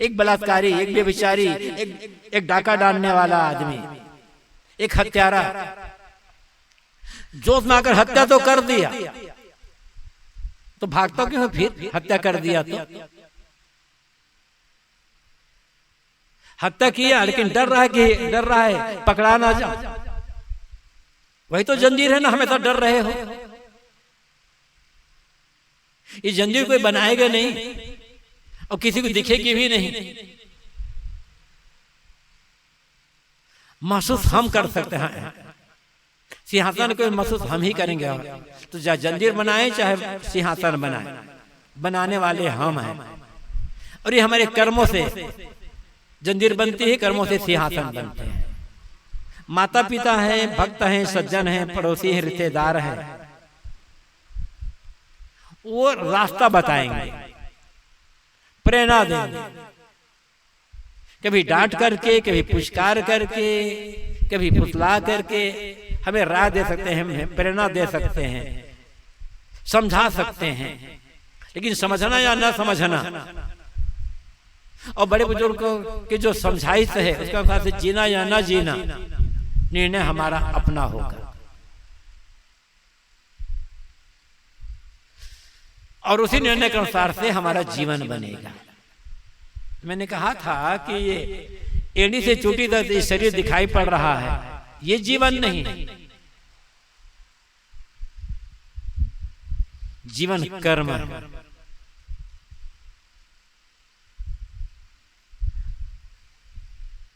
एक बलात्कारी, एक बेविचारी, एक डाका डालने वाला आदमी, एक हत्यारा, जोश में आकर हत्या तो कर दिया, तो भागता क्यों फिर? हत्या कर दिया तो हत्या किया, लेकिन डर रहा है पकड़ा ना जाओ। वही तो जंजीर है ना, हमेशा डर रहे हो। ये जंजीर कोई बनाएगा नहीं और किसी को दिखेगी भी नहीं। महसूस हम कर सकते हैं, सिंहासन को महसूस हम ही करेंगे। तो चाहे जंजीर बनाए चाहे सिंहासन बनाए, बनाने वाले हम हैं। और ये हमारे कर्मों से जंजीर बनती है, कर्मों से सिंहासन बनते हैं। माता पिता हैं, भक्त हैं, सज्जन हैं, पड़ोसी हैं, रिश्तेदार हैं, वो रास्ता बताएंगे, प्रेरणा देंगे, कभी डांट करके, कभी पुचकार करके, कभी फुसला करके हमें राह दे सकते हैं, प्रेरणा दे सकते हैं, समझा सकते हैं। लेकिन समझना या ना समझना, और बड़े बुजुर्गों के जो समझाइश है उसके अनुसार से जीना या ना जीना, निर्णय हमारा अपना होगा। और उसी निर्णय के अनुसार से हमारा जीवन बनेगा। मैंने कहा था कि ये एड़ी से चोटी तक ये शरीर दिखाई पड़ रहा है, ये जीवन नहीं है। जीवन कर्म है।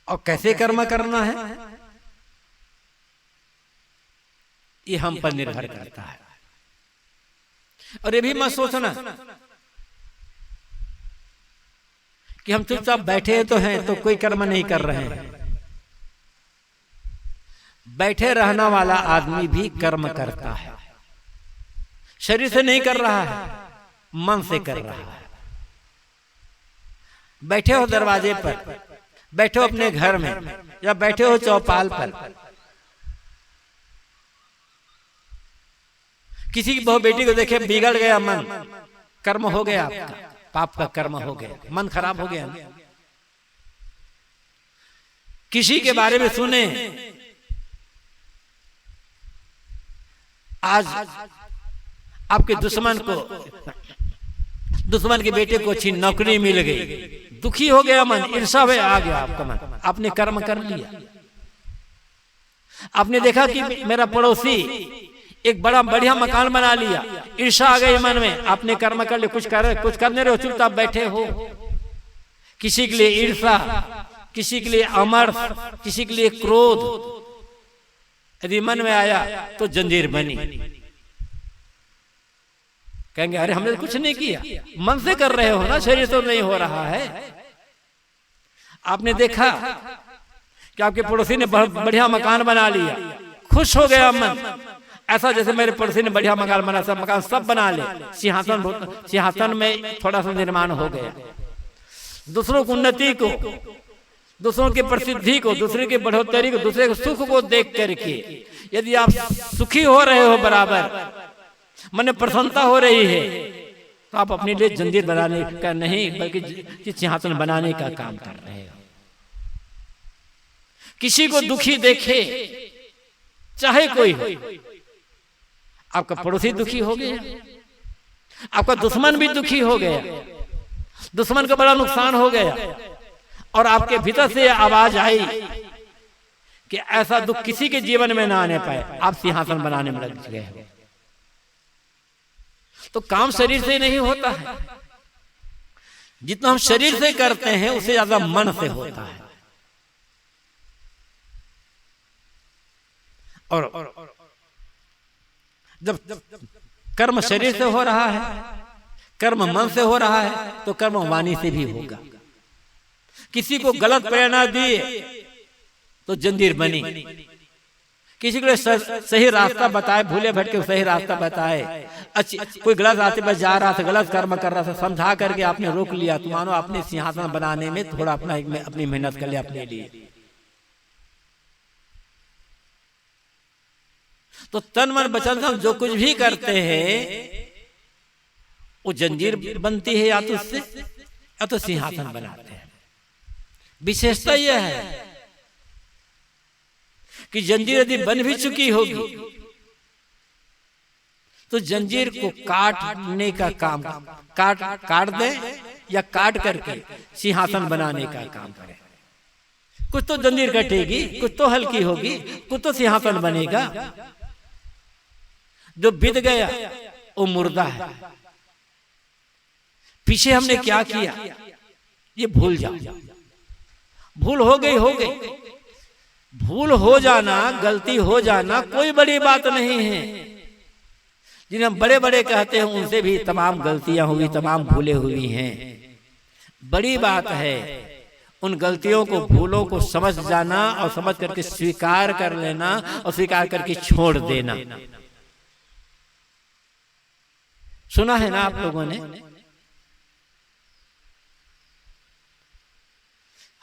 और कैसे कर्म करना है ये हम पर निर्भर करता है। और ये भी मत सोचना कि हम चुपचाप बैठे तो हैं तो कोई कर्म नहीं कर रहे हैं। बैठे रहने वाला आदमी भी कर्म करता है, शरीर से नहीं कर रहा है, मन से कर रहा है। बैठे हो दरवाजे पर, बैठे हो अपने घर में, या बैठे हो चौपाल पर, किसी की बहू बेटी को देखे बिगड़ गया मन, कर्म हो गया आपका, पाप का कर्म हो गया, मन खराब हो गया। किसी के बारे में सुने, आज आपके दुश्मन के बेटे को अच्छी नौकरी मिल गई, दुखी हो गया मन, ईर्ष्या में आ गया आपका मन, आपने कर्म कर लिया। आपने देखा कि मेरा पड़ोसी एक बड़ा बढ़िया मकान बना लिया, ईर्ष्या आ गई मन में, आपने कर्म कर लिया। कुछ करने रहो, चुपचाप बैठे हो। किसी के लिए ईर्ष्या, किसी के लिए अमर्ष, किसी के लिए क्रोध यदि मन में आया तो जंजीर बनी। कहेंगे अरे हमने कुछ नहीं किया, मन से कर रहे हो ना, शरीर तो नहीं हो रहा है। आपने देखा कि आपके पड़ोसी ने बहुत बढ़िया मकान बना लिया, खुश हो गया मन, ऐसा जैसे मेरे पड़ोसी ने बढ़िया मकान बना, सब मकान सब बना ले, सिंहासन में थोड़ा सा निर्माण हो गया। दूसरों की उन्नति को, दूसरों की प्रसिद्धि को, दूसरे की बढ़ोतरी को, दूसरे के सुख को देख करके यदि आप सुखी हो रहे हो, बराबर मन में प्रसन्नता हो रही है, तो आप अपने लिए जंजीर बनाने का नहीं बल्कि सिंहासन बनाने का काम कर रहे हो। किसी को दुखी देखे, चाहे कोई हो, आपका पड़ोसी दुखी हो गया, आपका दुश्मन भी दुखी हो गया, दुश्मन का बड़ा नुकसान हो गया, और आपके भीतर से आवाज आई कि ऐसा दुख किसी के जीवन में ना आने पाए, आप सिंहासन बनाने में लग गए हो। तो काम शरीर से नहीं होता है, जितना हम शरीर से करते हैं उससे ज्यादा मन से होता है। और जब कर्म शरीर से हो रहा है, कर्म मन से हो रहा है, तो कर्म वाणी से भी होगा। किसी को गलत प्रेरणा दिए तो जंजीर बनी, किसी को सही रास्ता बताए, भूले भटके सही रास्ता बताए, अच्छी कोई गलत रास्ते पर जा रहा था, गलत कर्म कर रहा था, समझा करके आपने रोक लिया, तो मानो अपने सिंहासन बनाने में थोड़ा अपनी मेहनत कर लिया अपने लिए। तो तन मन वचन से जो कुछ भी करते हैं वो जंजीर बनती है, या तो उससे या तो सिंहासन बनाते हैं। विशेषता यह है कि जंजीर यदि बन भी चुकी होगी तो जंजीर को काटने का काम काट दे या काट करके सिंहासन बनाने का काम करे। कुछ तो जंजीर कटेगी, कुछ तो हल्की होगी, कुछ तो सिंहासन बनेगा। जो बीत गया वो मुर्दा है। पीछे हमने क्या किया ये भूल जाओ। भूल हो गई हो गई। भूल हो जाना, गलती हो जाना कोई बड़ी बात नहीं है। जिन्हें हम बड़े बड़े कहते हैं उनसे भी तमाम गलतियां हुई, तमाम भूलें हुई हैं। बड़ी बात है उन गलतियों को, भूलों को समझ जाना और समझ करके स्वीकार कर लेना और स्वीकार करके छोड़ देना। सुना है ना आप लोगों ने,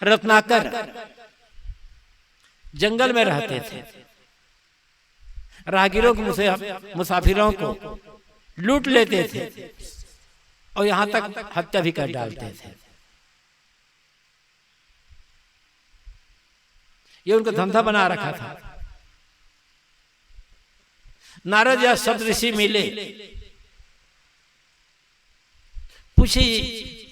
रत्नाकर जंगल में रहते थे, राहगीरों को, मुसाफिरों को लूट लेते थे और यहां तक हत्या भी कर डालते थे। ये उनका धंधा बना रखा था। नारद या सप्तऋषि मिले, पूछे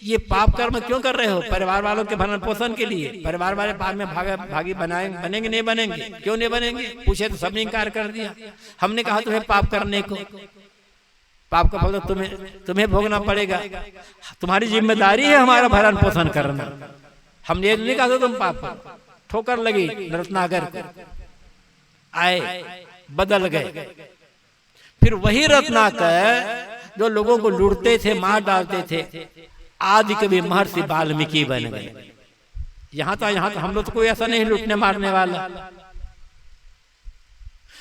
ये पाप कर्म क्यों कर रहे हो? परिवार वालों के भरण पोषण के लिए। परिवार वाले पाप में भागी बनेंगे नहीं बनेंगे? क्यों नहीं बनेंगे? पूछे तो सबने इनकार कर दिया। हमने कहा तुम्हें पाप करने को, पाप का फल तुम्हें भोगना पड़ेगा। तुम्हारी जिम्मेदारी है हमारा भरण पोषण करना। हमने नहीं कहा तुम पाप करो। ठोकर लगी रत्नाकर को, आए बदल गए। फिर वही रत्नाकर जो लोगों को लूटते थे, मार डालते थे, आदि कवि महर्षि वाल्मीकि बन गए। यहां तो हम लोग तो कोई ऐसा नहीं लूटने मारने वाला।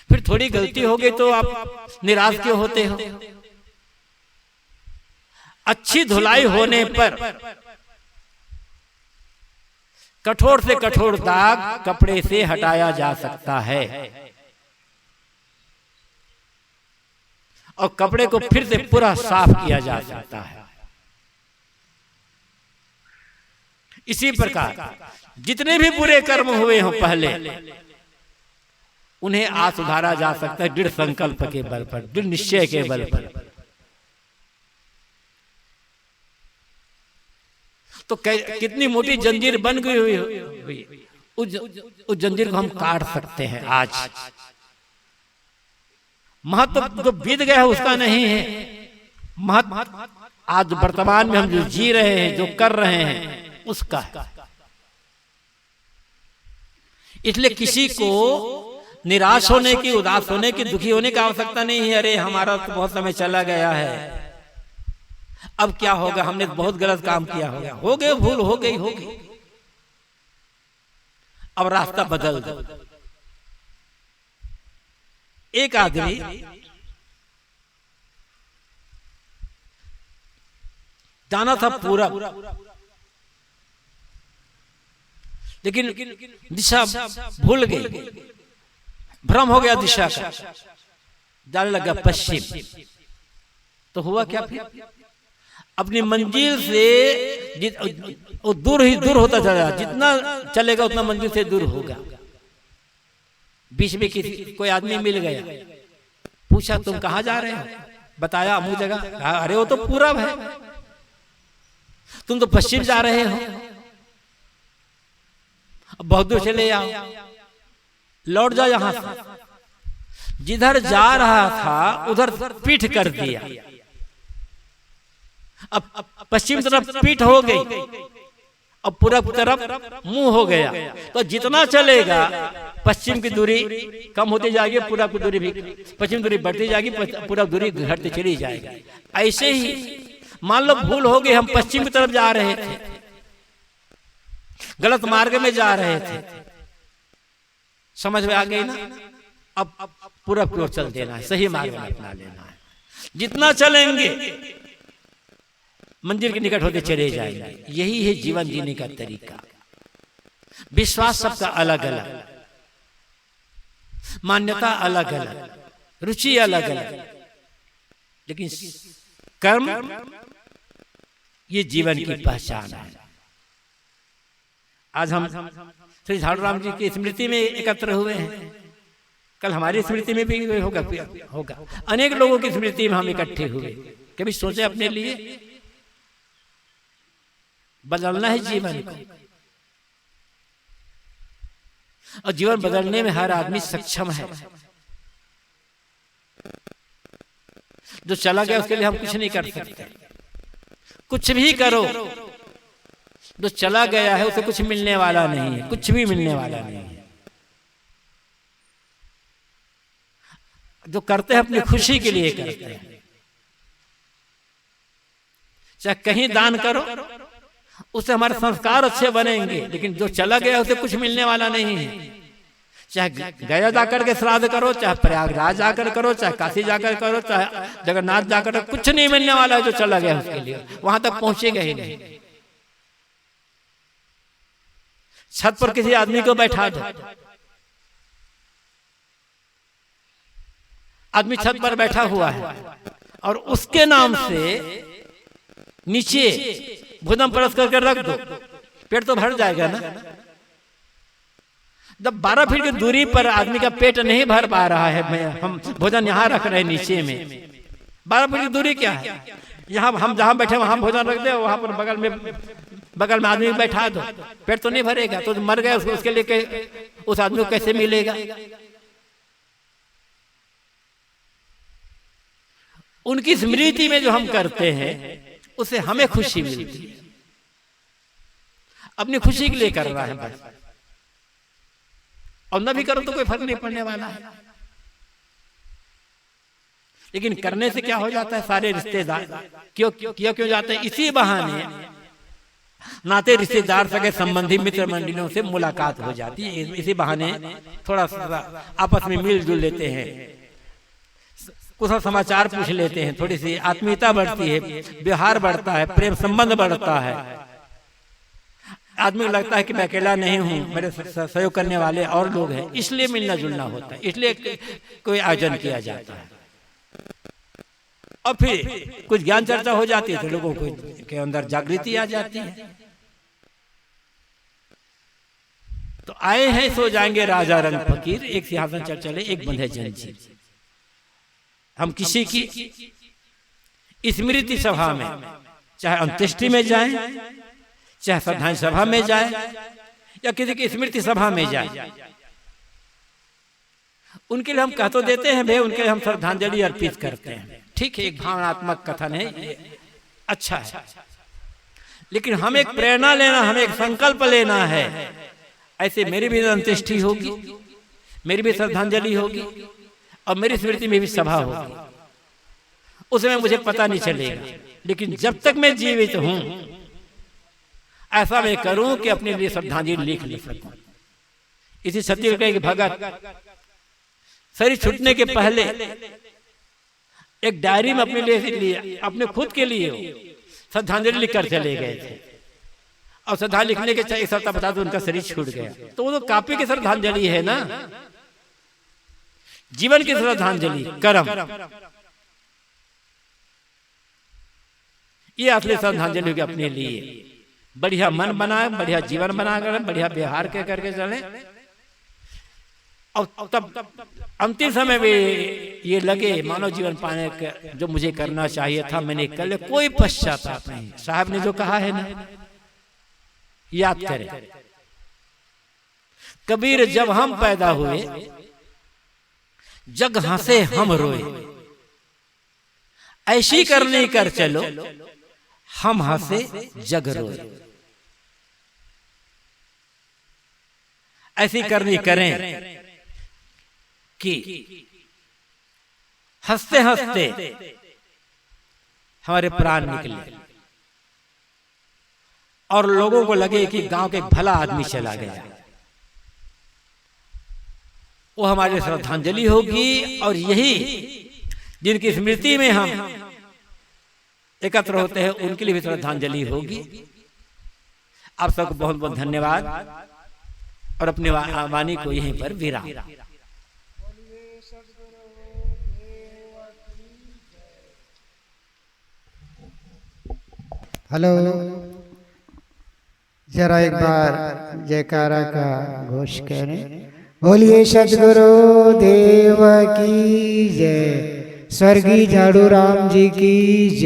फिर थोड़ी गलती हो गई तो आप निराश क्यों होते हो? अच्छी धुलाई होने पर कठोर से कठोर दाग कपड़े से हटाया जा सकता है और कपड़े को फिर से पूरा साफ किया जा सकता है। इसी प्रकार जितने भी बुरे कर्म हुए हों पहले, उन्हें आज सुधारा जा सकता है दृढ़ संकल्प के बल पर, दृढ़ निश्चय के बल पर। तो कितनी मोटी जंजीर बन गई हुई, उस जंजीर को हम काट सकते हैं आज। महत्व जो बीत गया है उसका नहीं है, महत्व आज वर्तमान में हम जो जी रहे हैं, जो कर रहे हैं, उसका है। इसलिए किसी को निराश होने की, उदास होने की, दुखी होने की आवश्यकता नहीं है। अरे हमारा तो बहुत समय चला गया है, अब क्या होगा, हमने बहुत गलत काम किया होगा, हो गए, भूल हो गई, अब रास्ता बदल दो। एक आदमी जाना था पूरब, लेकिन दिशा भूल गई, भ्रम हो गया दिशा का, जाने लगा पश्चिम। तो हुआ क्या? फिर अपनी मंजिल से वो दूर ही दूर होता चला, जितना चलेगा उतना मंजिल से दूर होगा। बीच में कोई आदमी मिल गया, पूछा तुम कहाँ जा रहे हो? बताया अमूक जगह। अरे वो तो पूरब है, तुम तो पश्चिम जा रहे हो, अब बहुत दूर चले आओ, लौट जाओ यहां से। जिधर जा रहा था उधर पीठ कर दिया, अब पश्चिम तरफ पीठ हो गई, अब पूरब तरफ मुंह हो गया। तो जितना चलेगा पश्चिम की दूरी कम होती जाएगी, पूरब की दूरी भी, पश्चिम दूरी बढ़ती जाएगी, पूरब दूरी घटती चली जाएगी। ऐसे ही मान लो भूल हो गई, हम पश्चिम की तरफ जा रहे थे, गलत मार्ग में जा रहे थे, समझ में आ गई ना? अब पूरब की ओर चल देना है, सही मार्ग में अपना लेना है। जितना चलेंगे मंदिर के निकट होते चले जाएंगे। यही है जीवन जीने का तरीका। विश्वास सबका अलग अलग, मान्यता अलग अलग, रुचि अलग अलग, लेकिन कर्म ये जीवन की पहचान है। आज हम श्री झाड़ूराम जी की स्मृति में एकत्र हुए हैं, कल हमारी स्मृति में भी होगा। अनेक लोगों की स्मृति में हम इकट्ठे हुए। कभी सोचे अपने लिए? बदलना है जीवन को, और जीवन बदलने में हर आदमी सक्षम है। जो चला गया उसके लिए हम कुछ नहीं कर सकते। कुछ भी करो, जो चला गया है उसे कुछ मिलने वाला नहीं है, कुछ भी मिलने वाला नहीं है। जो करते हैं अपनी खुशी के लिए करते हैं। चाहे कहीं दान करो, उससे हमारे संस्कार अच्छे बनेंगे, लेकिन जो चला गया उसे कुछ मिलने वाला नहीं है। चाहे गया जाकर के श्राद्ध करो, चाहे प्रयागराज जाकर करो, चाहे काशी जाकर करो, चाहे जगन्नाथ जाकर करो, कुछ नहीं मिलने वाला है जो चला गया उसके लिए। वहां तक पहुंचेगा ही नहीं। छत पर किसी आदमी को बैठा दो, आदमी छत पर बैठा हुआ है और उसके नाम से नीचे भोजन परस करके रख दो, पेट तो भर जाएगा ना। जब 12 फीट की दूरी पर आदमी का पेट नहीं भर पा रहा है, हम भोजन यहाँ रख रहे हैं नीचे में, 12 फीट की दूरी क्या है? यहाँ हम जहाँ बैठे वहां भोजन रख दे, वहां पर बगल में आदमी बैठा दो, पेट तो नहीं भरेगा। तो मर गए, उसके लिए उस आदमी को कैसे मिलेगा? उनकी स्मृति में जो हम करते हैं उससे हमें खुशी मिलती है। अपनी खुशी के लिए कर रहा है बस, और न भी करो तो कोई फर्क नहीं पड़ने वाला है। लेकिन करने से क्या हो जाता है? सारे रिश्तेदार क्यों जाते हैं? इसी बहाने नाते रिश्तेदार सगे संबंधी मित्र मंडलियों से मुलाकात हो जाती है। इसी बहाने थोड़ा सा आपस में मिलजुल लेते हैं, कुछ समाचार पूछ लेते हैं, थोड़ी सी आत्मीयता बढ़ती है, व्यवहार बढ़ता है, प्रेम संबंध बढ़ता है। आदमी को लगता है कि मैं अकेला नहीं हूं, मेरे सहयोग करने वाले और लोग हैं, इसलिए मिलना जुलना होता है, इसलिए कोई आयोजन किया जाता है। और फिर कुछ ज्ञान चर्चा हो जाती है तो लोगों को के अंदर जागृति आ जाती है। तो आए हैं सो जाएंगे राजा रंग फकीर, एक सिंहासन चढ़ चले एक बंधे जंजीर। हम किसी की स्मृति सभा में, चाहे अंत्येष्टि में जाएं, चाहे श्रद्धांजलि सभा में जाए, या किसी की स्मृति सभा में जाए, उनके लिए हम कह तो देते हैं भाई, उनके लिए हम श्रद्धांजलि अर्पित करते हैं। ठीक है, एक भावनात्मक कथन है, अच्छा है। लेकिन हमें एक प्रेरणा लेना, हमें एक संकल्प लेना है। ऐसे मेरी भी अंत्येष्टि होगी, मेरी भी श्रद्धांजलि होगी, और मेरी स्मृति में भी सभा होगी। उसमें मुझे पता नहीं चलेगा, लेकिन जब तक मैं जीवित हूं ऐसा मैं करूं कि अपने लिए श्रद्धांजलि लिख सकूं। इसी छत्तीसगढ़ के भगत शरीर छूटने के पहले एक डायरी में अपने लिए, अपने खुद के लिए श्रद्धांजलि लिखकर चले गए थे। और श्रद्धांजलि लिखने के 1 सप्ताह बता दो उनका शरीर छूट गया। तो वो तो कापी की श्रद्धांजलि है ना, जीवन की श्रद्धांजलि, कर्म। ये असली श्रद्धांजलि होगी अपने लिए। बढ़िया मन बनाए, बढ़िया जीवन बनाकर, बढ़िया व्यवहार के करके चले, और तब अंतिम समय में ये लगे मानव जीवन पाने का जो मुझे करना चाहिए था मैंने कर लिया, कोई पश्चाताप नहीं। साहब ने जो कहा है ना, याद करें, कबीर जब हम पैदा हुए जग हंसे हम रोए, ऐसी करनी कर चलो हम हंसे जग रोए। ऐसी करनी करें कि हंसते हंसते हमारे प्राण निकले और लोगों को लगे कि गांव के भला आदमी चला गया। वो हमारी श्रद्धांजलि होगी, और यही जिनकी स्मृति में हम एकत्र होते हैं उनके लिए भी श्रद्धांजलि होगी। आप सबको बहुत बहुत धन्यवाद, और अपने वाणी को यहीं पर विराम। हेलो। जरा एक बार जयकारा का घोष करें। बोलिए सद्गुरु देव की जय, स्वर्गीय झाड़ू राम जी की जय।